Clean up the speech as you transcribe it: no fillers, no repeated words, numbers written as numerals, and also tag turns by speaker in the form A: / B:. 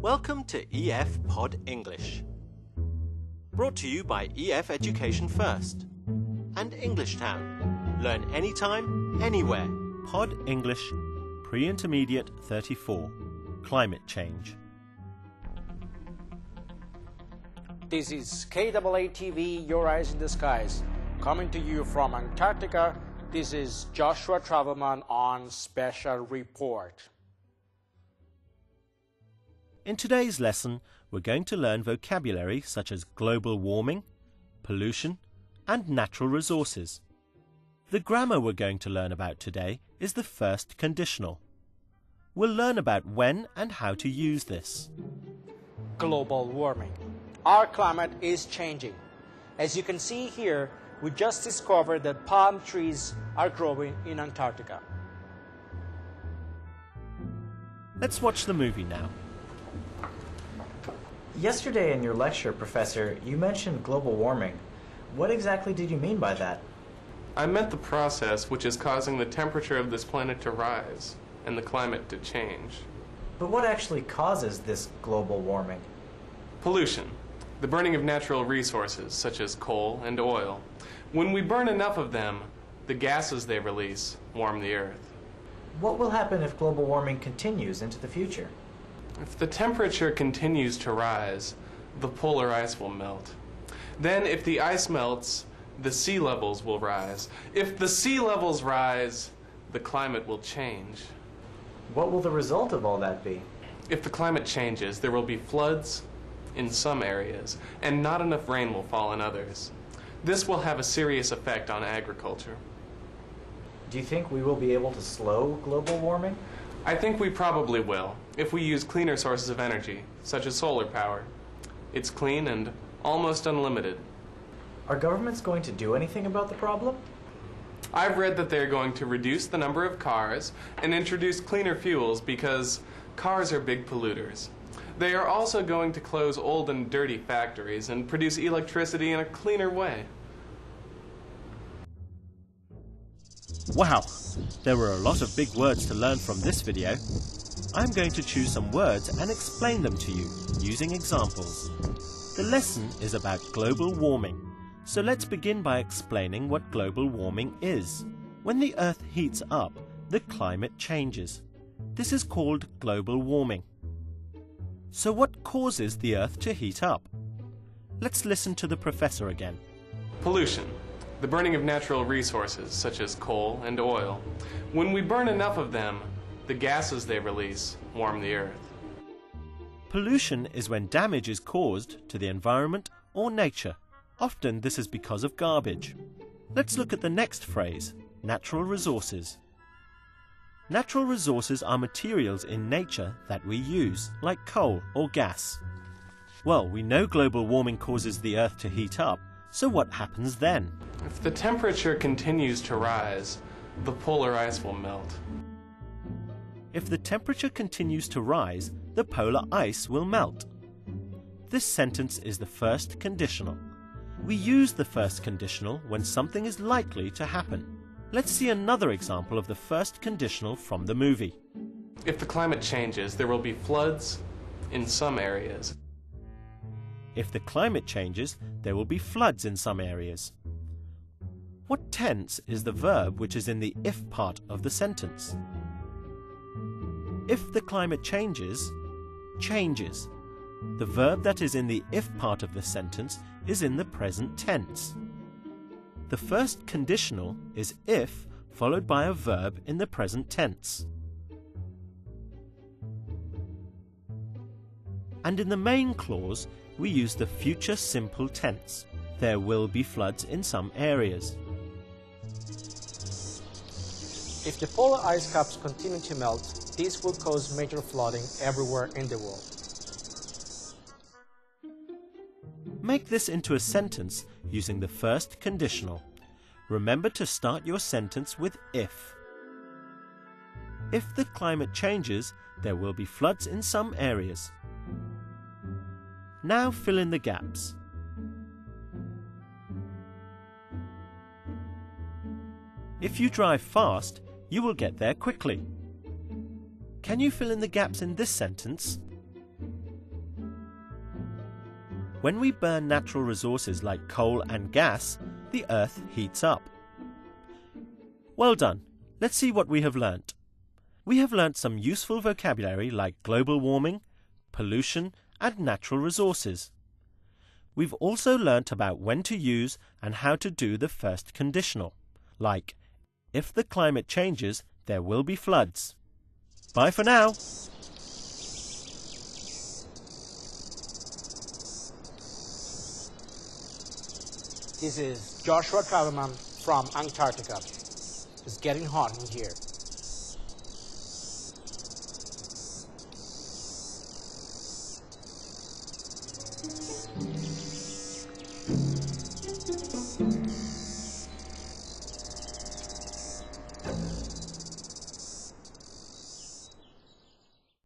A: Welcome to EF Pod English. Brought to you by EF Education First and Englishtown. Learn anytime, anywhere. Pod English Pre-Intermediate 34. Climate Change.
B: This is KAA TV, Your Eyes in the Skies. Coming to you from Antarctica, this is Joshua Travelman on Special Report.
A: In today's lesson, we're going to learn vocabulary such as global warming, pollution, and natural resources. The grammar we're going to learn about today is the first conditional. We'll learn about when and how to use this.
B: Global warming. Our climate is changing. As you can see here, we just discovered that palm trees are growing in Antarctica.
A: Let's watch the movie now.
C: Yesterday in your lecture, Professor, you mentioned global warming. What exactly did you mean by that?
D: I meant the process which is causing the temperature of this planet to rise and the climate to change.
C: But what actually causes this global warming?
D: Pollution, the burning of natural resources such as coal and oil. When we burn enough of them, the gases they release warm the earth.
C: What will happen if global warming continues into the future?
D: If the temperature continues to rise, the polar ice will melt. Then if the ice melts, the sea levels will rise. If the sea levels rise, the climate will change.
C: What will the result of all that be?
D: If the climate changes, there will be floods in some areas, and not enough rain will fall in others. This will have a serious effect on agriculture.
C: Do you think we will be able to slow global warming?
D: I think we probably will, if we use cleaner sources of energy, such as solar power. It's clean and almost unlimited.
C: Are governments going to do anything about the problem?
D: I've read that they're going to reduce the number of cars and introduce cleaner fuels because cars are big polluters. They are also going to close old and dirty factories and produce electricity in a cleaner way.
A: Wow, there were a lot of big words to learn from this video. I'm going to choose some words and explain them to you using examples. The lesson is about global warming, so let's begin by explaining what global warming is. When the Earth heats up, the climate changes. This is called global warming. So what causes the Earth to heat up? Let's listen to the professor again.
D: Pollution, the burning of natural resources such as coal and oil. When we burn enough of them, the gases they release warm the earth.
A: Pollution is when damage is caused to the environment or nature. Often this is because of garbage. Let's look at the next phrase, natural resources. Natural resources are materials in nature that we use, like coal or gas. Well, we know global warming causes the Earth to heat up, so what happens then?
D: If the temperature continues to rise, the polar ice will melt.
A: If the temperature continues to rise, the polar ice will melt. This sentence is the first conditional. We use the first conditional when something is likely to happen. Let's see another example of the first conditional from the movie.
D: If the climate changes, there will be floods in some areas.
A: If the climate changes, there will be floods in some areas. What tense is the verb which is in the if part of the sentence? If the climate changes, changes. The verb that is in the if part of the sentence is in the present tense. The first conditional is if followed by a verb in the present tense. And in the main clause, we use the future simple tense. There will be floods in some areas.
B: If the polar ice caps continue to melt, this will cause major flooding everywhere in the world.
A: Make this into a sentence using the first conditional. Remember to start your sentence with if. If the climate changes, there will be floods in some areas. Now fill in the gaps. If you drive fast, you will get there quickly. Can you fill in the gaps in this sentence? When we burn natural resources like coal and gas, the Earth heats up. Well done. Let's see what we have learnt. We have learnt some useful vocabulary like global warming, pollution, and natural resources. We've also learnt about when to use and how to do the first conditional, like, if the climate changes, there will be floods. Bye for now.
B: This is Joshua Travelman from Antarctica. It's getting hot in here.